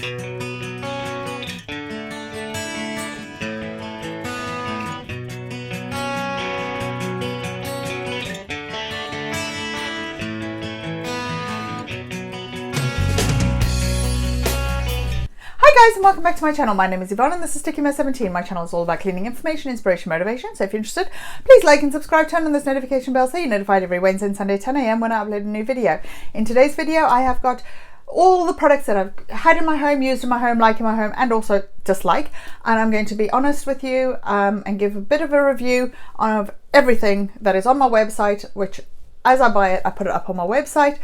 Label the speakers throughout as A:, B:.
A: Hi guys and welcome back to my channel. My name is Yvonne and this is STICKYMESS17. My channel is all about cleaning information, inspiration, motivation. So if you're interested, please like and subscribe, turn on this notification bell so you're notified every Wednesday and Sunday 10 AM when I upload a new video. In today's video I have got all the products that I've had in my home, used in my home, like in my home, and also dislike. And I'm going to be honest with you and give a bit of a review of everything that is on my website, which as I buy it, I put it up on my website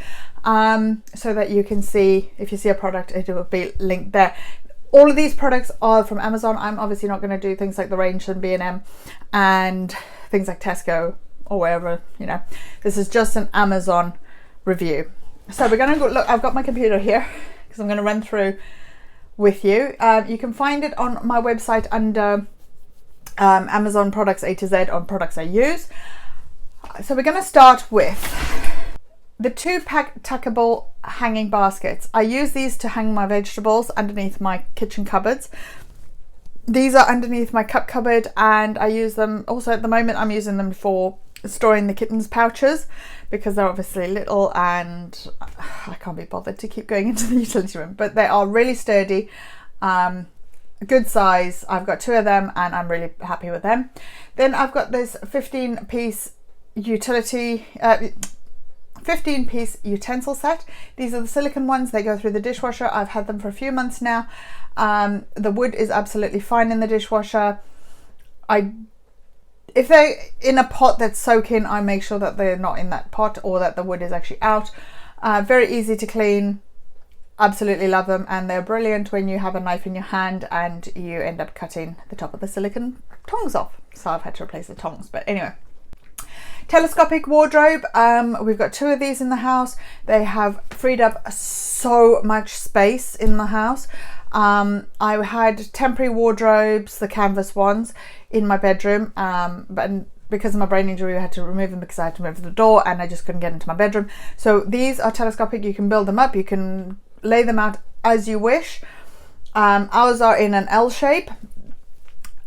A: so that you can see, if you see a product, it will be linked there. All of these products are from Amazon. I'm obviously not going to do things like the range and B&M and things like Tesco or wherever, you know. This is just an Amazon review. So we're going to go, look, I've got my computer here because I'm going to run through with you. You can find it on my website under Amazon products A to Z on products I use. So we're going to start with the 2-pack tuckable hanging baskets. I use these to hang my vegetables underneath my kitchen cupboards. These are underneath my cup cupboard and I use them also at the moment. I'm using them for storing the kittens' pouches because they're obviously little and I can't be bothered to keep going into the utility room, but they are really sturdy, good size. I've got 2 of them and I'm really happy with them. Then I've got this 15-piece utensil set. These are the silicone ones. They go through the dishwasher. I've had them for a few months now. The wood is absolutely fine in the dishwasher. If they're in a pot that's soaking, I make sure that they're not in that pot or that the wood is actually out. Very easy to clean. Absolutely love them, and they're brilliant when you have a knife in your hand and you end up cutting the top of the silicone tongs off. So I've had to replace the tongs, but anyway. Telescopic wardrobe. We've got 2 of these in the house. They have freed up so much space in the house. I had temporary wardrobes, the canvas ones, in my bedroom, but because of my brain injury I had to remove them because I had to move the door and I just couldn't get into my bedroom. So these are telescopic. You can build them up, you can lay them out as you wish. Ours are in an L shape.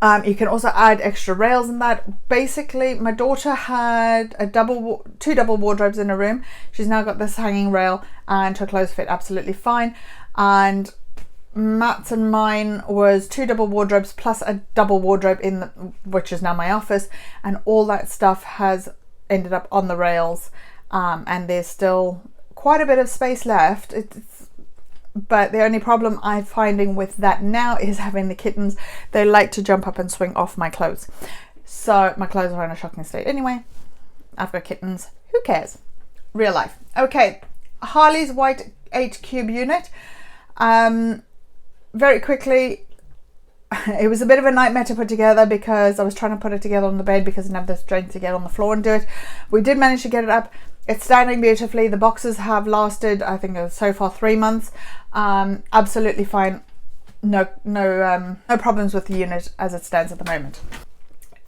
A: You can also add extra rails in that. Basically, my daughter had 2 double wardrobes in her room. She's now got this hanging rail and her clothes fit absolutely fine. And Matt's and mine was 2 double wardrobes plus a double wardrobe which is now my office. And all that stuff has ended up on the rails. And there's still quite a bit of space left. But the only problem I'm finding with that now is having the kittens. They like to jump up and swing off my clothes. So my clothes are in a shocking state. Anyway, I've got kittens. Who cares? Real life. Okay, Harley's white 8-cube unit. Very quickly, it was a bit of a nightmare to put together because I was trying to put it together on the bed because I didn't have the strength to get on the floor and do it. We did manage to get it up. It's standing beautifully. The boxes have lasted, I think so far 3 months. Absolutely fine. No problems with the unit as it stands at the moment.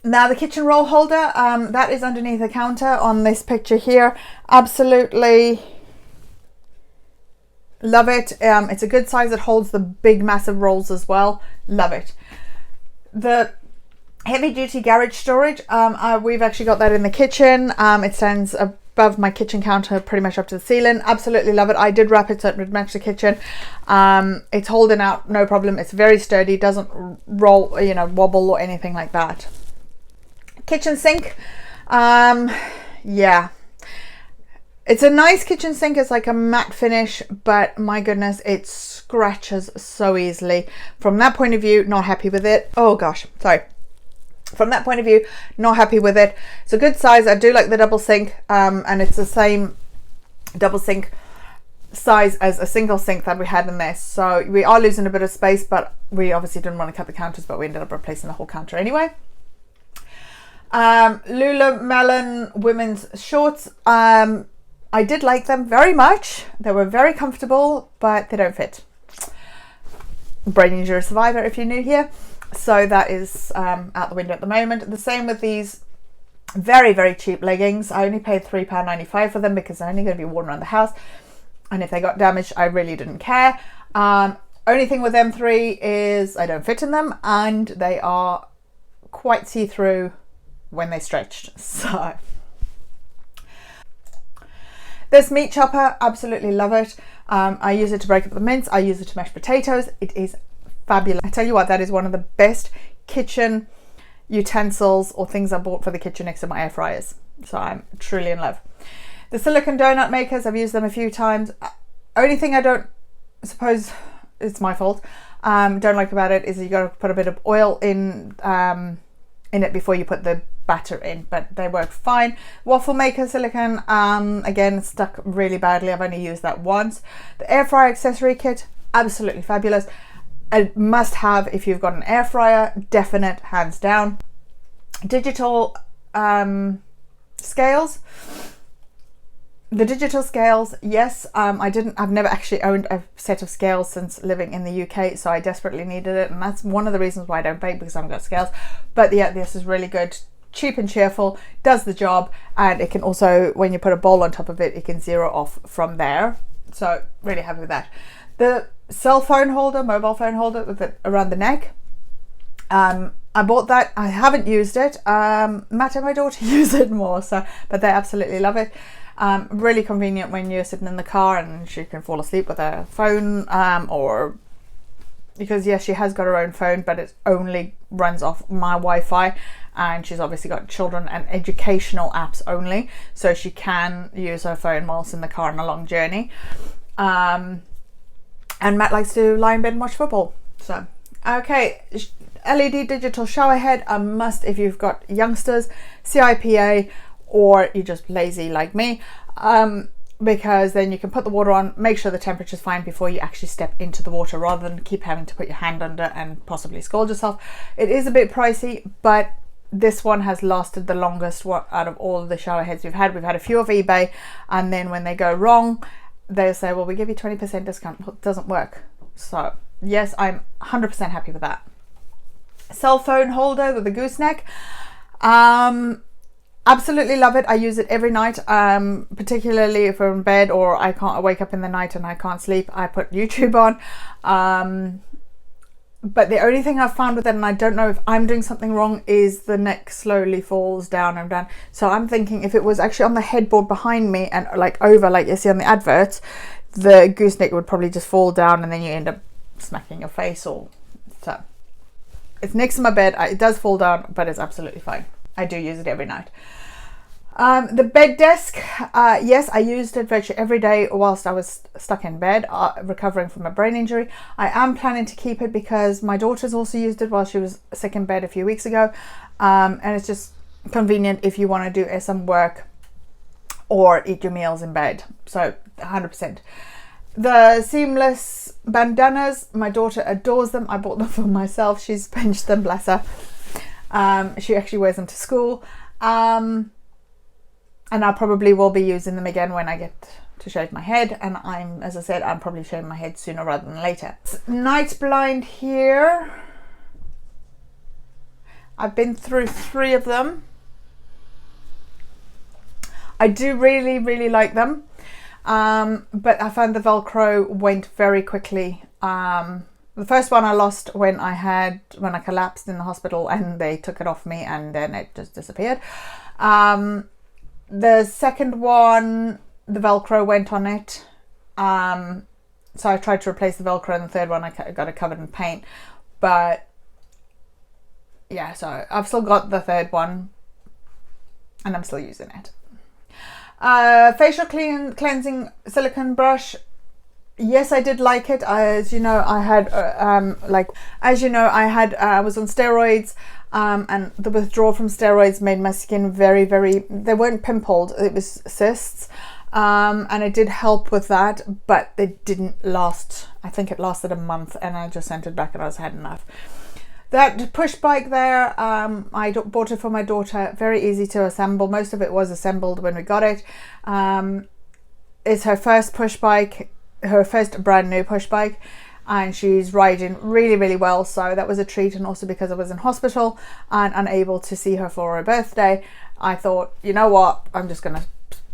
A: Now the kitchen roll holder, that is underneath the counter on this picture here. Absolutely love it. It's a good size. It holds the big massive rolls as well. Love it. The heavy duty garage storage, we've actually got that in the kitchen. It stands above my kitchen counter, pretty much up to the ceiling. Absolutely love it. I did wrap it so it would match the kitchen. It's holding out no problem. It's very sturdy, doesn't roll, you know, wobble or anything like that. Kitchen sink, yeah, it's a nice kitchen sink. It's like a matte finish, but my goodness, it scratches so easily. From that point of view, not happy with it. Oh gosh, sorry. From that point of view, not happy with it. It's a good size. I do like the double sink, and it's the same double sink size as a single sink that we had in this. So we are losing a bit of space, but we obviously didn't want to cut the counters, but we ended up replacing the whole counter anyway. Lululemon women's shorts. I did like them very much. They were very comfortable, but they don't fit. Brain injury survivor if you're new here. So that is out the window at the moment. The same with these very, very cheap leggings. I only paid £3.95 for them because they're only going to be worn around the house. And if they got damaged, I really didn't care. Only thing with them three is I don't fit in them, and they are quite see-through when they stretched. So this meat chopper, absolutely love it. I use it to break up the mince. I use it to mash potatoes. It is fabulous. I tell you what, that is one of the best kitchen utensils or things I bought for the kitchen next to my air fryers. So I'm truly in love. The silicone donut makers, I've used them a few times. Only thing I don't, suppose it's my fault, don't like about it is you got to put a bit of oil in it before you put the batter in, but they work fine. Waffle maker silicone, again, stuck really badly. I've only used that once. The air fryer accessory kit, absolutely fabulous. A must have if you've got an air fryer, definite, hands down. Digital scales. The digital scales, yes, I've never actually owned a set of scales since living in the UK, so I desperately needed it, and that's one of the reasons why I don't bake, because I haven't got scales. But yeah, this is really good, cheap and cheerful, does the job, and it can also, when you put a bowl on top of it, it can zero off from there. So really happy with that. The cell phone holder, mobile phone holder with it around the neck, I bought that. I haven't used it. Matt and my daughter use it more, so, but they absolutely love it. Really convenient when you're sitting in the car and she can fall asleep with her phone, or because yes, she has got her own phone, but it only runs off my Wi-Fi, and she's obviously got children and educational apps only, so she can use her phone whilst in the car on a long journey. And Matt likes to lie in bed and watch football. So okay, LED digital shower head, a must if you've got youngsters, CIPA, or you're just lazy like me, because then you can put the water on, make sure the temperature's fine before you actually step into the water, rather than keep having to put your hand under and possibly scald yourself. It is a bit pricey, but this one has lasted the longest out of all of the shower heads we've had. We've had a few off eBay, and then when they go wrong, they say, well, we give you 20% discount. It doesn't work. So yes, I'm 100% happy with that. Cell phone holder with a gooseneck. Absolutely love it. I use it every night, particularly if I'm in bed or I wake up in the night and I can't sleep. I put YouTube on. But the only thing I've found with it, and I don't know if I'm doing something wrong, is the neck slowly falls down and down. So I'm thinking if it was actually on the headboard behind me and like over, like you see on the adverts, the gooseneck would probably just fall down and then you end up smacking your face. Or so it's next to my bed. It does fall down, but it's absolutely fine. I do use it every night. The bed desk, yes, I used it virtually every day whilst I was stuck in bed, recovering from a brain injury. I am planning to keep it because my daughter's also used it while she was sick in bed a few weeks ago. And it's just convenient if you want to do some work or eat your meals in bed. So 100%. The seamless bandanas, my daughter adores them. I bought them for myself. She's pinched them, bless her. She actually wears them to school, and I probably will be using them again when I get to shave my head, and as I said, I'm probably shaving my head sooner rather than later. Night blind here. I've been through 3 of them. I do really like them, but I found the Velcro went very quickly. The first one I lost when I collapsed in the hospital, and they took it off me, and then it just disappeared. The second one, the Velcro went on it. So I tried to replace the Velcro, and the third one I got it covered in paint. But yeah, so I've still got the third one, and I'm still using it. Facial cleansing silicone brush. Yes, I did like it. As you know, I was on steroids, and the withdrawal from steroids made my skin very, they weren't pimpled, it was cysts, and it did help with that, but it didn't last. I think it lasted a month, and I just sent it back and I had enough. That push bike there, I bought it for my daughter. Very easy to assemble. Most of it was assembled when we got it. It's her first push bike, her first brand new push bike, and she's riding really well, so that was a treat. And also because I was in hospital and unable to see her for her birthday, I thought, you know what, I'm just gonna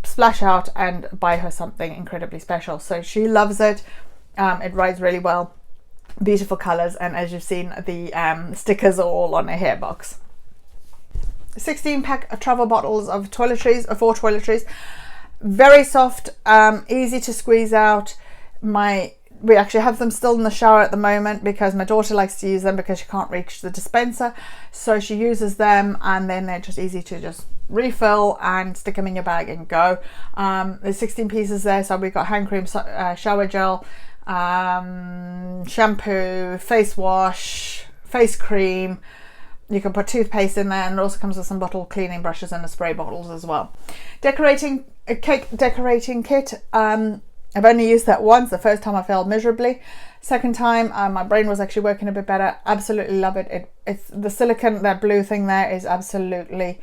A: splash out and buy her something incredibly special. So she loves it. It rides really well. beautiful colors, and as you've seen, the stickers are all on a hair box. 16 pack of travel bottles of toiletries, 4 toiletries, very soft, easy to squeeze out. We actually have them still in the shower at the moment because my daughter likes to use them because she can't reach the dispenser, so she uses them, and then they're just easy to just refill and stick them in your bag and go. There's 16 pieces there, so we've got hand cream, shower gel, shampoo, face wash, face cream. You can put toothpaste in there, and it also comes with some bottle cleaning brushes and the spray bottles as well. Cake decorating kit. I've only used that once. The first time I failed miserably. Second time, my brain was actually working a bit better. Absolutely love it. It's the silicone, that blue thing there is absolutely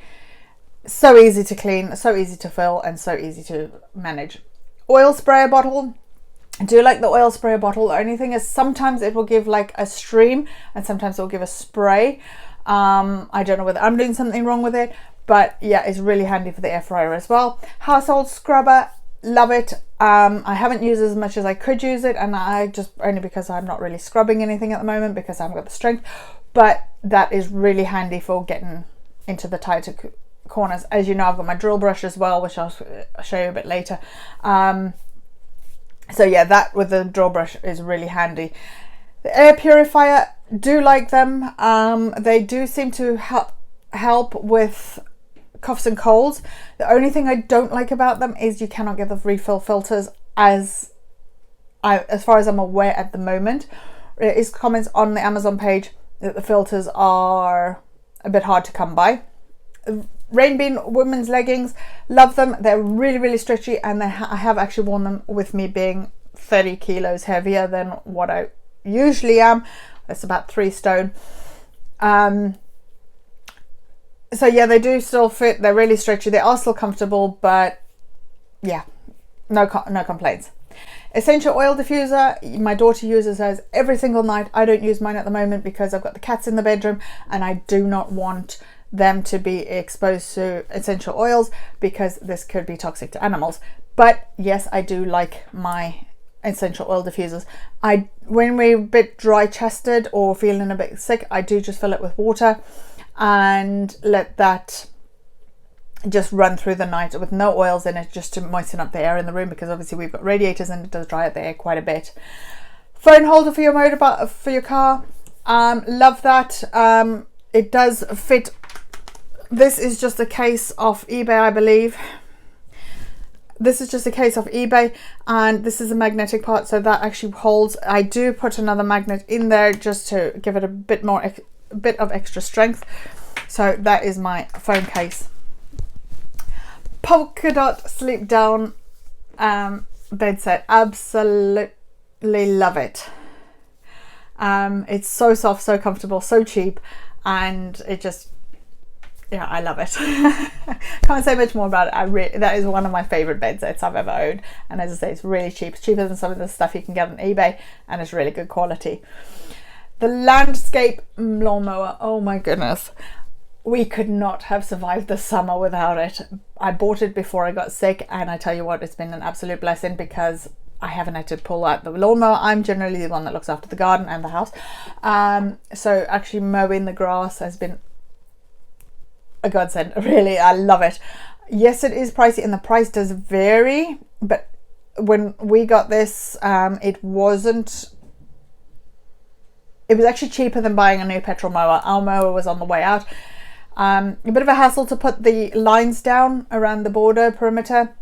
A: so easy to clean, so easy to fill, and so easy to manage. Oil sprayer bottle. I do like the oil sprayer bottle. The only thing is sometimes it will give like a stream, and sometimes it will give a spray. I don't know whether I'm doing something wrong with it, but yeah, it's really handy for the air fryer as well. Household scrubber. Love it. I haven't used as much as I could use it, and I just only because I'm not really scrubbing anything at the moment because I haven't got the strength, but that is really handy for getting into the tighter corners. As you know, I've got my drill brush as well, which I'll show you a bit later. So yeah, that with the drill brush is really handy. The air purifier, do like them. They do seem to help with coughs and colds. The only thing I don't like about them is you cannot get the refill filters as far as I'm aware at the moment. There is comments on the Amazon page that the filters are a bit hard to come by. Rainbeam women's leggings, love them. They're really, really stretchy, and I have actually worn them with me being 30 kilos heavier than what I usually am. That's about 3 stone. So yeah, they do still fit. They're really stretchy. They are still comfortable, but yeah, no complaints. Essential oil diffuser. My daughter uses hers every single night. I don't use mine at the moment because I've got the cats in the bedroom, and I do not want them to be exposed to essential oils because this could be toxic to animals. But yes, I do like my essential oil diffusers. When we're a bit dry chested or feeling a bit sick, I do just fill it with water and let that just run through the night with no oils in it, just to moisten up the air in the room, because obviously we've got radiators and it does dry out the air quite a bit. Phone holder for your motorbike, for your car. Love that. It does fit. This is just a case of eBay, I believe. This is just a case of eBay, and this is a magnetic part, so that actually holds. I do put another magnet in there just to give it a bit of extra strength. So that is my phone case. Polka dot sleep down bed set. Absolutely love it. It's so soft, so comfortable, so cheap, and it just, yeah, I love it. Can't say much more about it. That is one of my favorite bed sets I've ever owned, and as I say, it's really cheap. It's cheaper than some of the stuff you can get on eBay, and it's really good quality. The landscape lawnmower, oh my goodness, we could not have survived the summer without it. I bought it before I got sick, and I tell you what, it's been an absolute blessing because I haven't had to pull out the lawnmower. I'm generally the one that looks after the garden and the house, so actually mowing the grass has been a godsend. Really, I love it. Yes, it is pricey, and the price does vary, but when we got this, it was actually cheaper than buying a new petrol mower. Our mower was on the way out. A bit of a hassle to put the lines down around the border perimeter,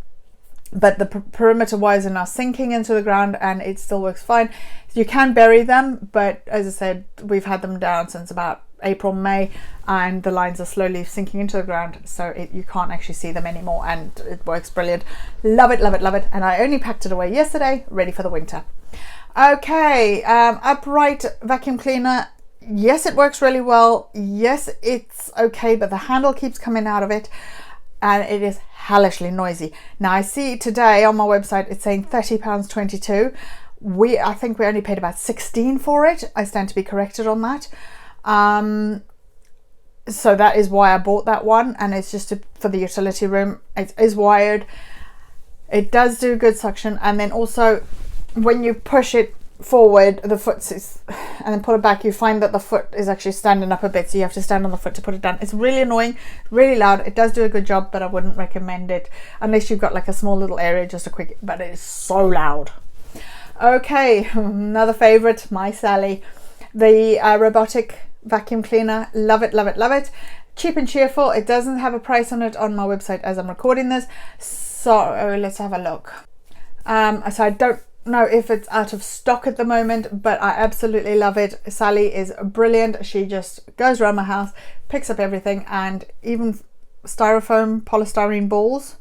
A: but the perimeter wires are now sinking into the ground, and it still works fine. You can bury them, but as I said, we've had them down since about April, May, and the lines are slowly sinking into the ground, so you can't actually see them anymore, and it works brilliant. Love it, love it, love it. And I only packed it away yesterday, ready for the winter. Okay, upright vacuum cleaner. Yes, it works really well. Yes, it's okay, but the handle keeps coming out of it, and it is hellishly noisy. Now I see today on my website it's saying £30.22. I think we only paid about 16 for it. I stand to be corrected on that. So that is why I bought that one, and it's just for the utility room. It is wired. It does do good suction, and then also when you push it forward, the foot is, and then pull it back, you find that the foot is actually standing up a bit, so you have to stand on the foot to put it down. It's really annoying, really loud. It does do a good job, but I wouldn't recommend it unless you've got like a small little area, just a quick, but it is so loud. Okay, another favorite, my Sally, the robotic vacuum cleaner. Love it, love it, love it. Cheap and cheerful. It doesn't have a price on it on my website as I'm recording this, so let's have a look. So I don't know if it's out of stock at the moment, but I absolutely love it. Sally is brilliant. She just goes around my house, picks up everything, and even styrofoam, polystyrene balls.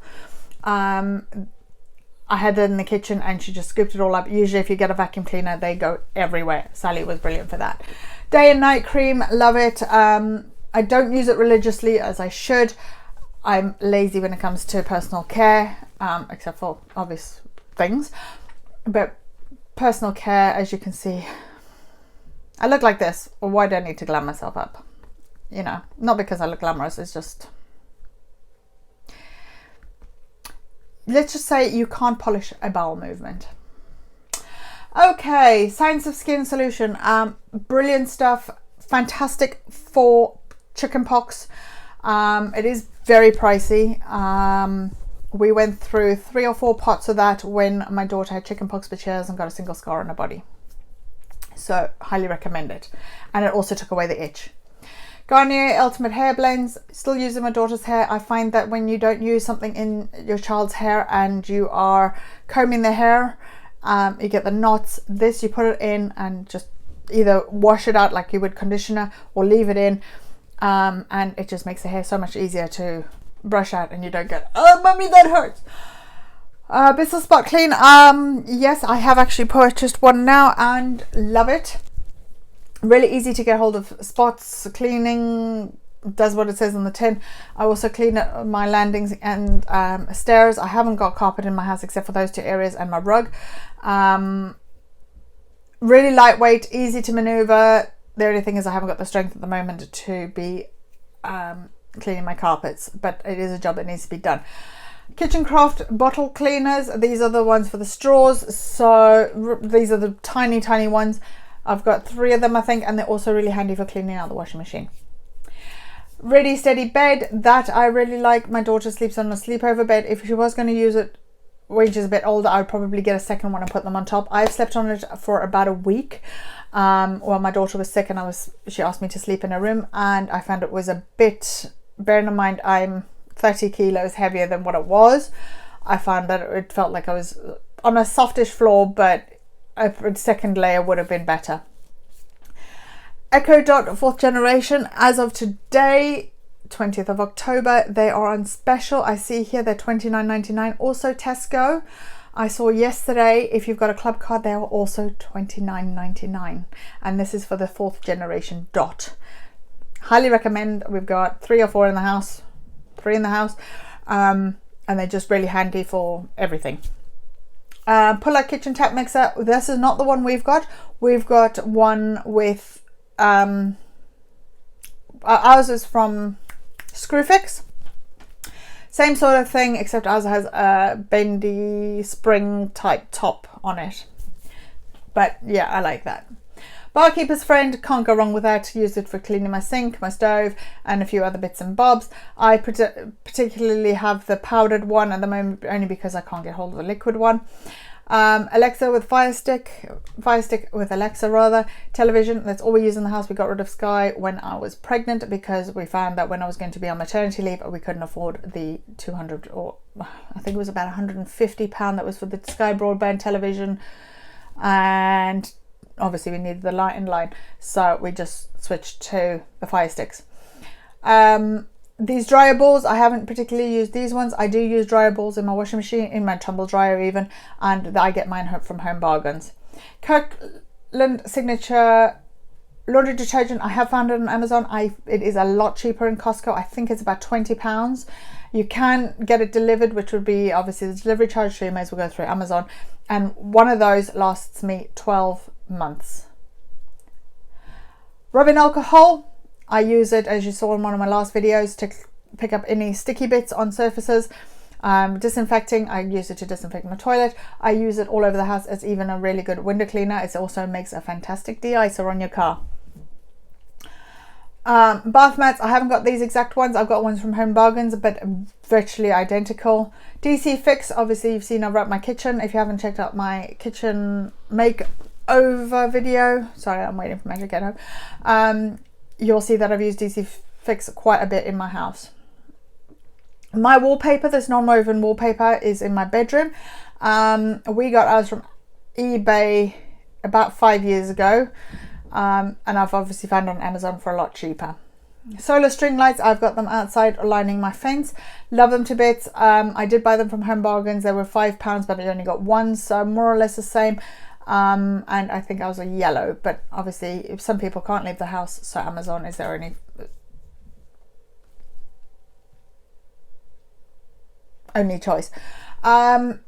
A: I had it in the kitchen and she just scooped it all up. Usually if you get a vacuum cleaner, they go everywhere. Sally was brilliant for that. Day and night cream, love it. I don't use it religiously as I should. I'm lazy when it comes to personal care, except for obvious things. But personal care, as you can see, I look like this. Well, why do I need to glam myself up? You know, not because I look glamorous, it's just, let's just say you can't polish a bowel movement. Okay, Science of Skin solution, brilliant stuff, fantastic for chickenpox. It is very pricey. We went through 3 or 4 pots of that when my daughter had chickenpox, but she hasn't got a single scar on her body. So highly recommend it. And it also took away the itch. Garnier Ultimate Hair Blends, still using my daughter's hair. I find that when you don't use something in your child's hair and you are combing their hair, you get the knots. This, you put it in and just either wash it out like you would conditioner or leave it in. And it just makes the hair so much easier to brush out and you don't get, oh mummy, that hurts. Bissell Spot Clean, yes, I have actually purchased one now and love it. Really easy to get hold of spots, cleaning, does what it says on the tin. I also clean my landings and stairs. I haven't got carpet in my house except for those 2 areas and my rug. Really lightweight, easy to maneuver. The only thing is I haven't got the strength at the moment to be cleaning my carpets, but it is a job that needs to be done. Kitchen Craft bottle cleaners, these are the ones for the straws. So these are the tiny ones. I've got 3 of them, I think, and they're also really handy for cleaning out the washing machine. Ready Steady Bed, that I really like. My daughter sleeps on a sleepover bed. If she was going to use it when she's a bit older, I would probably get a second one and put them on top. I've slept on it for about a week. While my daughter was sick and she asked me to sleep in her room, and I found it was a bit, bearing in mind I'm 30 kilos heavier than what it was, I found that it felt like I was on a softish floor, but a second layer would have been better. Echo Dot 4th generation, as of today, 20th of October, they are on special. I see here they're $29.99. Also Tesco, I saw yesterday, if you've got a club card, they are also $29.99, and this is for the 4th generation Dot. Highly recommend. We've got 3 or 4 in the house, 3 in the house, and they're just really handy for everything. Pull-out kitchen tap mixer, this is not the one we've got. We've got one with ours is from Screwfix. Same sort of thing, except ours has a bendy spring type top on it. But yeah, I like that. Barkeeper's Friend, can't go wrong with that. Use it for cleaning my sink, my stove, and a few other bits and bobs. I particularly have the powdered one at the moment, only because I can't get hold of the liquid one. Alexa with Fire Stick with Alexa rather. Television, that's all we use in the house. We got rid of Sky when I was pregnant because we found that when I was going to be on maternity leave, we couldn't afford the 200, or I think it was about £150 that was for the Sky broadband television, and obviously we needed the light in line, so we just switched to the Fire Sticks. These dryer balls, I haven't particularly used these ones. I do use dryer balls in my washing machine, in my tumble dryer even, and I get mine from Home Bargains. Kirkland Signature laundry detergent, I have found it on Amazon. It is a lot cheaper in Costco. I think it's about £20. You can get it delivered, which would be obviously the delivery charge, so you may as well go through Amazon. And one of those lasts me 12 months. Rubbing alcohol, I use it, as you saw in one of my last videos, to pick up any sticky bits on surfaces. Disinfecting, I use it to disinfect my toilet. I use it all over the house. It's even a really good window cleaner. It also makes a fantastic de-icer on your car. Bath mats, I haven't got these exact ones. I've got ones from Home Bargains, but virtually identical. DC Fix, obviously you've seen I've wrapped my kitchen. If you haven't checked out my kitchen makeover video, sorry, I'm waiting for Meg to get home, you'll see that I've used DC Fix quite a bit in my house. My wallpaper, this non-woven wallpaper, is in my bedroom. We got ours from eBay about 5 years ago. And I've obviously found on Amazon for a lot cheaper. Solar string lights, I've got them outside lining my fence. Love them to bits. I did buy them from Home Bargains. They were £5, but I only got one, so more or less the same. And I think I was a yellow, but obviously if some people can't leave the house, so Amazon is their only choice. As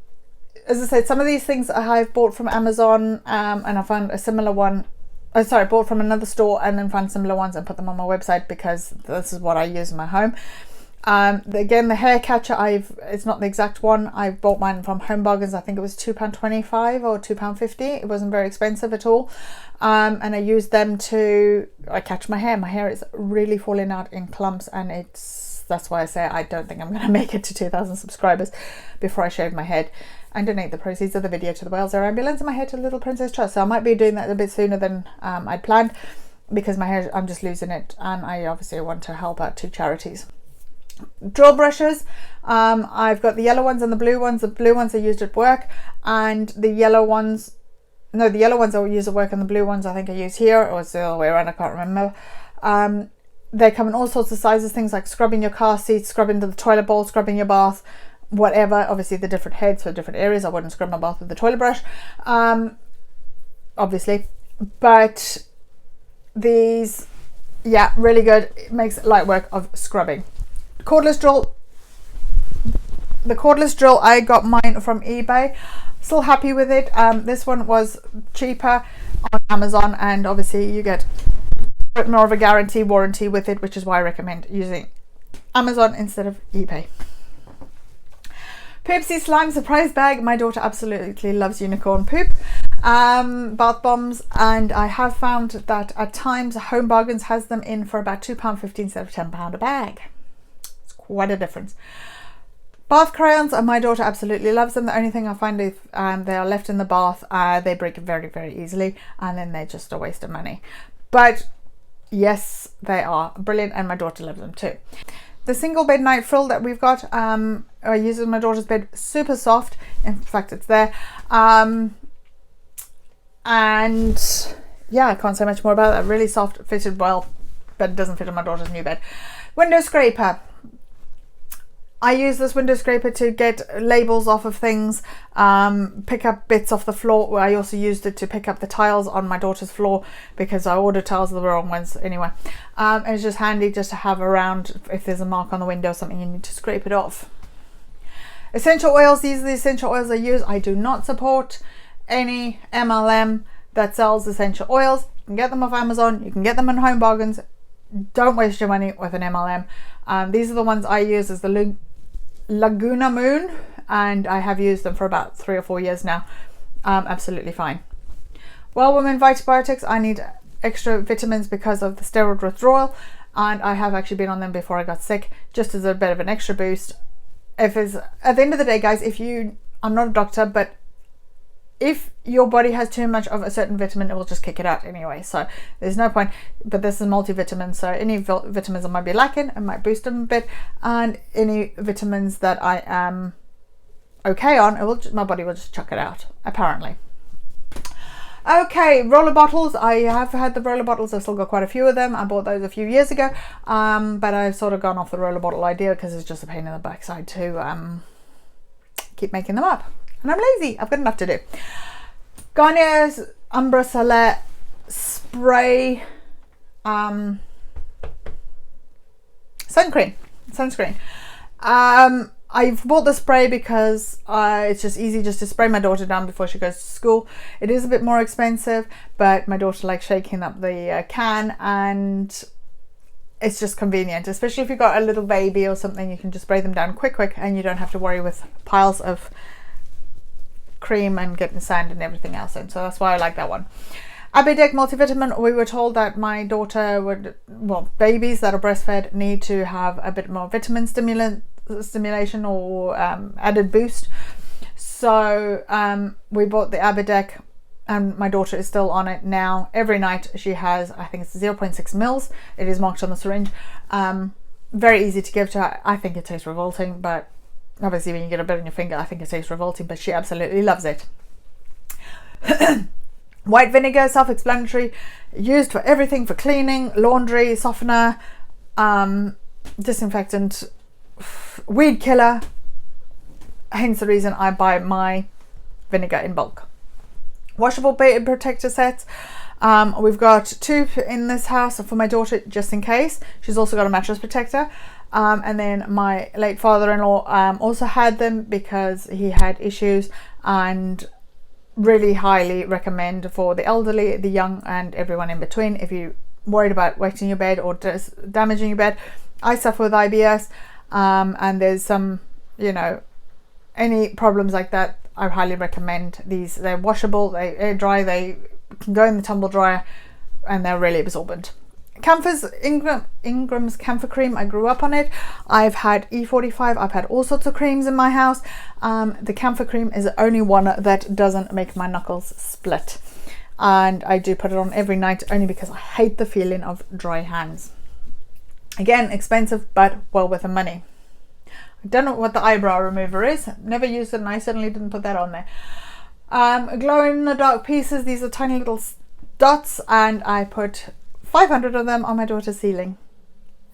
A: I said, some of these things I've bought from Amazon, and I found a similar one. Bought from another store and then found similar ones and put them on my website because this is what I use in my home. Again, the hair catcher, it's not the exact one. I bought mine from Home Bargains. I think it was £2.25 or £2.50. It wasn't very expensive at all. And I used them to catch my hair. My hair is really falling out in clumps, and that's why I say I don't think I'm going to make it to 2,000 subscribers before I shave my head and donate the proceeds of the video to the Wales Air Ambulance and my hair to Little Princess Trust. So I might be doing that a bit sooner than I'd planned, because my hair, I'm just losing it, and I obviously want to help out 2 charities. Drill brushes, I've got the yellow ones and the blue ones. The blue ones I used at work, and the yellow ones I use at work, and the blue ones I think I use here, or it's the other way around, I can't remember. They come in all sorts of sizes, things like scrubbing your car seats, scrubbing the toilet bowl, scrubbing your bath, whatever. Obviously the different heads for different areas. I wouldn't scrub my bath with the toilet brush, obviously, but these, yeah, really good. It makes light work of scrubbing. Cordless drill, the cordless drill, I got mine from eBay. Still happy with it. This one was cheaper on Amazon, and obviously you get a bit more of a guarantee warranty with it, which is why I recommend using Amazon instead of eBay. Poopsie Slime Surprise Bag. My daughter absolutely loves unicorn poop. Bath bombs, and I have found that at times Home Bargains has them in for about £2.50 instead of £10 a bag. It's quite a difference. Bath crayons, my daughter absolutely loves them. The only thing I find if they are left in the bath, they break very, very easily, and then they're just a waste of money. But yes, they are brilliant, and my daughter loves them too. The single bed night frill that we've got, I use it in my daughter's bed. Super soft. In fact, it's there. And yeah, I can't say much more about that. Really soft, fitted well, but it doesn't fit on my daughter's new bed. Window scraper. I use this window scraper to get labels off of things, pick up bits off the floor. I also used it to pick up the tiles on my daughter's floor because I ordered tiles of the wrong ones anyway. And it's just handy just to have around if there's a mark on the window or something, you need to scrape it off. Essential oils, these are the essential oils I use. I do not support any MLM that sells essential oils. You can get them off Amazon, you can get them in Home Bargains. Don't waste your money with an MLM. These are the ones I use as the Laguna Moon, and I have used them for about 3 or 4 years now. Absolutely fine. Well, women vitibiotics, I need extra vitamins because of the steroid withdrawal, and I have actually been on them before I got sick, just as a bit of an extra boost. If it's at the end of the day, guys, I'm not a doctor, but if your body has too much of a certain vitamin, it will just kick it out anyway, so there's no point. But this is multivitamin, so any vitamins I might be lacking, I might boost them a bit, and any vitamins that I am okay on, my body will just chuck it out, apparently. Okay, roller bottles. I have had the roller bottles. I've still got quite a few of them. I bought those a few years ago, but I've sort of gone off the roller bottle idea because it's just a pain in the backside to keep making them up. And I'm lazy. I've got enough to do. Garnier's Umbre Soleil Spray Sunscreen. I've bought the spray because it's just easy just to spray my daughter down before she goes to school. It is a bit more expensive, but my daughter likes shaking up the can, and it's just convenient, especially if you've got a little baby or something. You can just spray them down quick, and you don't have to worry with piles of cream and getting sand and everything else in. So that's why I like that one. Abideck multivitamin. We were told that my daughter would, well, babies that are breastfed need to have a bit more vitamin stimulation or added boost. So we bought the Abideck, and my daughter is still on it now. Every night she has, I think it's 0.6 mils. It is marked on the syringe. Very easy to give to her. I think it tastes revolting, but obviously when you get a bit on your finger, I think it tastes revolting, but she absolutely loves it. White vinegar, self-explanatory, used for everything, for cleaning, laundry, softener, disinfectant, weed killer. Hence the reason I buy my vinegar in bulk. Washable baby protector sets. We've got 2 in this house for my daughter, just in case. She's also got a mattress protector. And then my late father-in-law also had them because he had issues, and really highly recommend for the elderly, the young, and everyone in between. If you're worried about wetting your bed or damaging your bed, I suffer with IBS, and there's some, you know, any problems like that, I highly recommend these. They're washable, they air dry, they can go in the tumble dryer, and they're really absorbent. Ingram's Camphor Cream, I grew up on it. I've had E45, I've had all sorts of creams in my house. The Camphor Cream is the only one that doesn't make my knuckles split. And I do put it on every night, only because I hate the feeling of dry hands. Again, expensive, but well worth the money. I don't know what the eyebrow remover is. Never used it, and I certainly didn't put that on there. Glow in the dark pieces. These are tiny little dots, and I put 500 of them on my daughter's ceiling.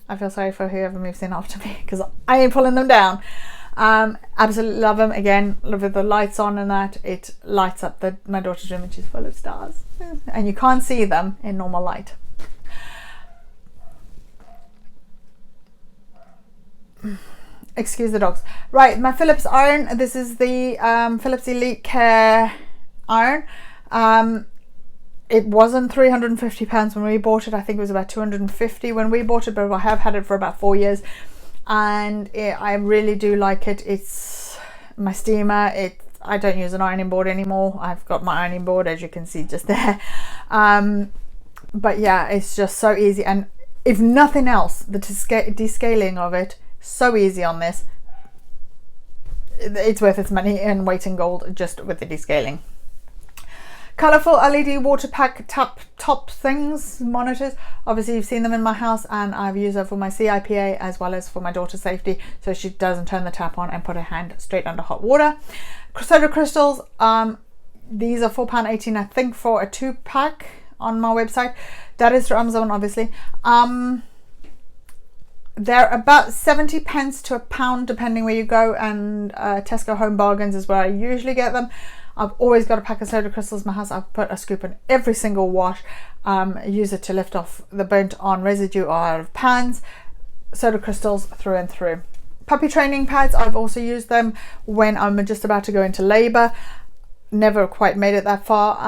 A: I feel sorry for whoever moves in after me, because I ain't pulling them down. Absolutely love them. Again, with the lights on and that, it lights up my daughter's room, and she's full of stars, and you can't see them in normal light. Excuse the dogs. Right, my Philips iron. This is the Philips Elite Care iron. It wasn't £350 when we bought it. I think it was about 250 when we bought it, but I have had it for about 4 years, and I really do like it. It's my steamer. I don't use an ironing board anymore. I've got my ironing board, as you can see just there. But yeah, it's just so easy, and if nothing else, the descaling of it, so easy on this. It's worth its money in weight in gold just with the descaling. Colourful LED water pack Taptop things, monitors. Obviously you've seen them in my house, and I've used them for my CIPA as well as for my daughter's safety, so she doesn't turn the tap on and put her hand straight under hot water. Soda crystals. These are £4.18, I think, for a 2-pack on my website. That is through Amazon, obviously. They're about 70 pence to £1 depending where you go, and Tesco Home Bargains is where I usually get them. I've always got a pack of soda crystals in my house. I've put a scoop in every single wash. Use it to lift off the burnt on residue out of pans. Soda crystals through and through. Puppy training pads, I've also used them when I'm just about to go into labour. Never quite made it that far.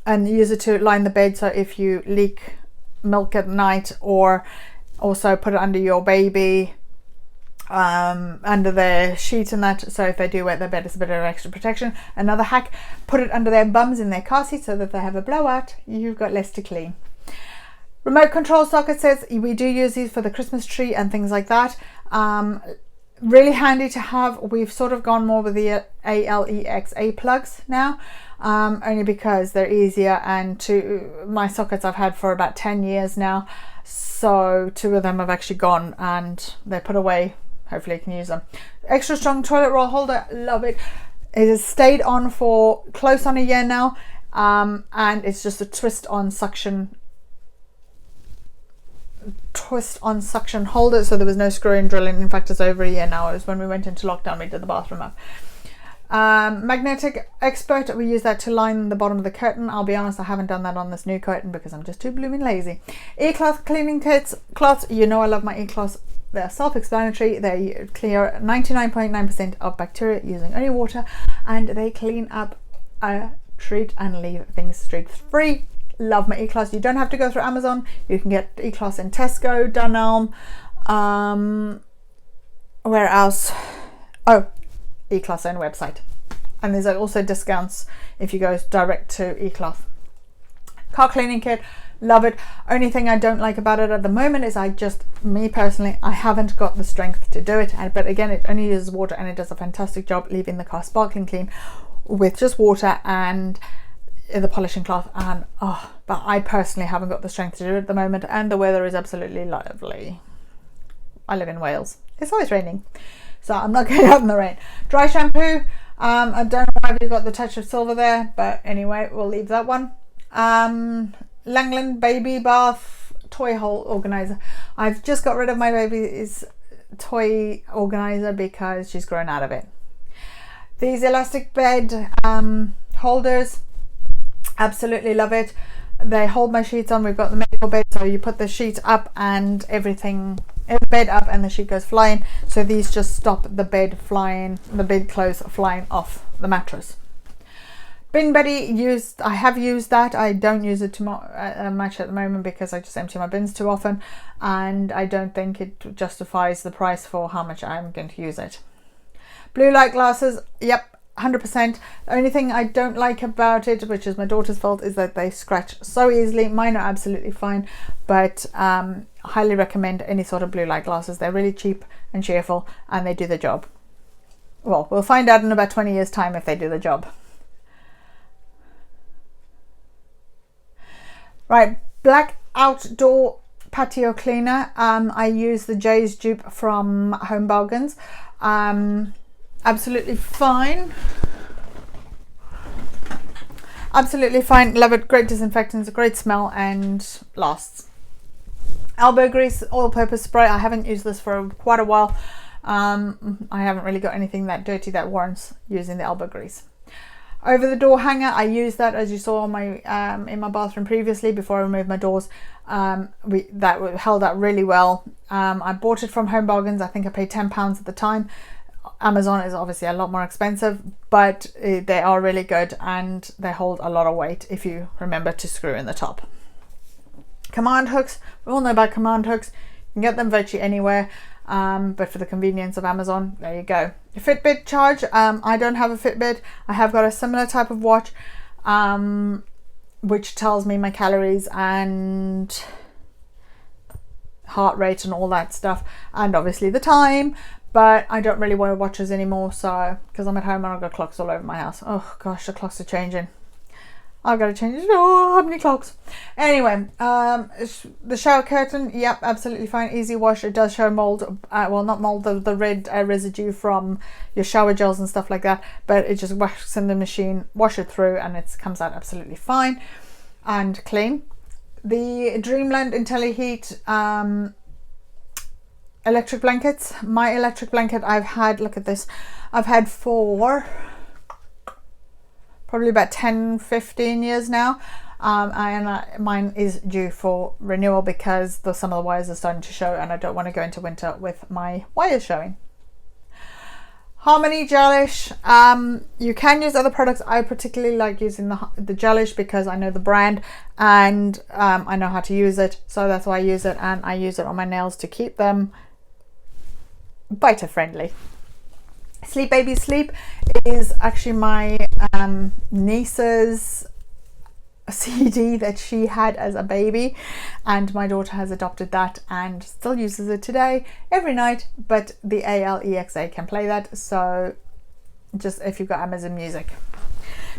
A: And use it to line the bed, so if you leak milk at night, or also put it under your baby, under their sheet and that, so if they do wet their bed, it's a bit of extra protection. Another hack, put it under their bums in their car seat, so that if they have a blowout, you've got less to clean. Remote control socket sets, we do use these for the Christmas tree and things like that. Really handy to have. We've sort of gone more with the ALEXA plugs now, only because they're easier, and my sockets I've had for about 10 years now, so 2 of them have actually gone and they're put away. Hopefully you can use them. Extra strong toilet roll holder, love it. It has stayed on for close on a year now, and it's just a twist on suction holder, so there was no screwing, drilling. In fact, it's over a year now. It was when we went into lockdown, we did the bathroom up. Magnetic Expert, we use that to line the bottom of the curtain. I'll be honest, I haven't done that on this new curtain because I'm just too blooming lazy. E-cloth cleaning kits, cloths, you know I love my e-cloths. They're self-explanatory. They clear 99.9% of bacteria using only water, and they clean up, treat and leave things streak free. Love my E-Class. You don't have to go through Amazon. You can get E-Class in Tesco, Dunelm, where else? Oh, E-Class own website. And there's also discounts if you go direct to E-Class. Car cleaning kit, love it. Only thing I don't like about it at the moment is me personally, I haven't got the strength to do it. But again, it only uses water and it does a fantastic job leaving the car sparkling clean with just water and the polishing cloth. And but I personally haven't got the strength to do it at the moment, and the weather is absolutely lovely. I live in Wales. It's always raining, so I'm not going out in the rain. Dry shampoo. I don't know why you've got the touch of silver there, but anyway, we'll leave that one. Langland baby bath toy hole organizer. I've just got rid of my baby's toy organizer because she's grown out of it. These elastic bed holders, absolutely love it. They hold my sheets on. We've got the makeover bed, so you put the sheet up and everything, every bed up, and the sheet goes flying. So these just stop the bed flying, the bed clothes flying off the mattress. Bin Buddy, I have used that. I don't use it too much at the moment because I just empty my bins too often, and I don't think it justifies the price for how much I'm going to use it. Blue light glasses, yep, 100%. The only thing I don't like about it, which is my daughter's fault, is that they scratch so easily. Mine are absolutely fine, but highly recommend any sort of blue light glasses. They're really cheap and cheerful, and they do the job. Well, we'll find out in about 20 years time if they do the job. Right, black outdoor patio cleaner. I use the Jay's dupe from Home Bargains. Absolutely fine. Absolutely fine. Love it. Great disinfectants, a great smell, and lasts. Elbow grease all-purpose spray. I haven't used this for quite a while. I haven't really got anything that dirty that warrants using the elbow grease. Over the door hanger, I use that, as you saw on my in my bathroom previously before I removed my doors. That held up really well. I bought it from Home Bargains. I think I paid £10 at the time. Amazon is obviously a lot more expensive, but they are really good and they hold a lot of weight if you remember to screw in the top. Command hooks, we all know about command hooks. You can get them virtually anywhere, but for the convenience of Amazon, there you go. Fitbit Charge, I don't have a Fitbit. I have got a similar type of watch, which tells me my calories and heart rate and all that stuff, and obviously the time. But I don't really wear watches anymore, so because I'm at home and I've got clocks all over my house. Oh gosh, the clocks are changing. I've got to change it. Oh, how many clocks? Anyway, the shower curtain, yep, absolutely fine. Easy wash. It does show mold. Well, not mold, the red residue from your shower gels and stuff like that. But it just washes in the machine, wash it through, and it comes out absolutely fine and clean. The Dreamland IntelliHeat electric blankets. My electric blanket I've had, look at this, I've had for probably about 10-15 years now, and mine is due for renewal because some of the wires are starting to show, and I don't want to go into winter with my wires showing. Harmony Gelish, you can use other products. I particularly like using the Gelish because I know the brand and I know how to use it, so that's why I use it, and I use it on my nails to keep them biter friendly. Sleep Baby Sleep is actually my niece's CD that she had as a baby, and my daughter has adopted that and still uses it today every night, but the Alexa can play that, so just if you've got Amazon Music.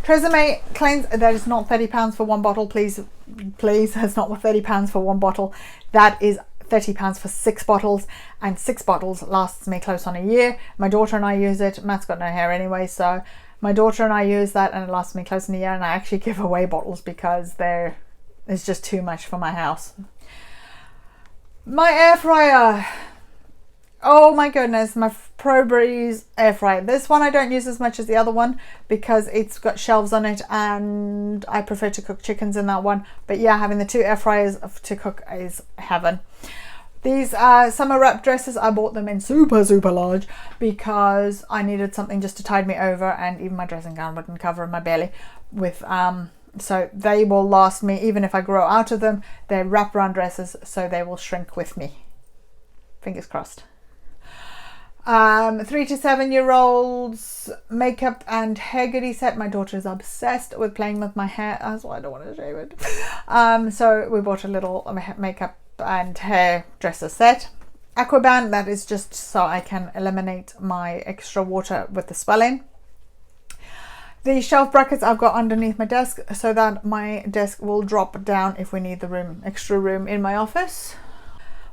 A: Tresemme cleanse, that is not £30 for one bottle, please, that's not £30 for one bottle. That is £30 for 6 bottles, and 6 bottles lasts me close on a year. My daughter and I use it. Matt's got no hair anyway, so my daughter and I use that, and it lasts me close on a year, and I actually give away bottles because it's just too much for my house. My air fryer, oh my goodness, my Pro Breeze air fryer. This one I don't use as much as the other one because it's got shelves on it, and I prefer to cook chickens in that one. But yeah, having the 2 air fryers to cook is heaven. These summer wrap dresses, I bought them in super large because I needed something just to tide me over, and even my dressing gown wouldn't cover my belly with So they will last me even if I grow out of them. They're wraparound dresses, so they will shrink with me. Fingers crossed. 3 to 7 year olds makeup and hair goodie set. My daughter is obsessed with playing with my hair. That's why I don't want to shave it. So we bought a little makeup and hair dresser set. Aquaband, that is just so I can eliminate my extra water with the swelling. The shelf brackets I've got underneath my desk so that my desk will drop down if we need the extra room in my office.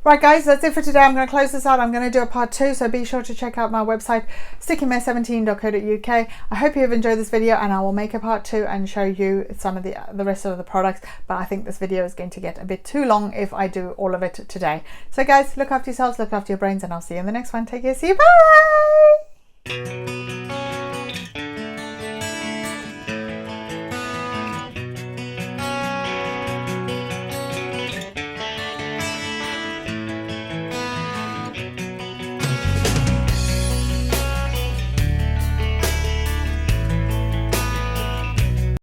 A: Right guys, that's it for today. I'm going to close this out. I'm going to do a part 2, so be sure to check out my website STICKYMESS17.co.uk. I hope you've enjoyed this video, and I will make a part 2 and show you some of the rest of the products, but I think this video is going to get a bit too long if I do all of it today. So guys, look after yourselves, look after your brains, and I'll see you in the next one. Take care, see you, bye!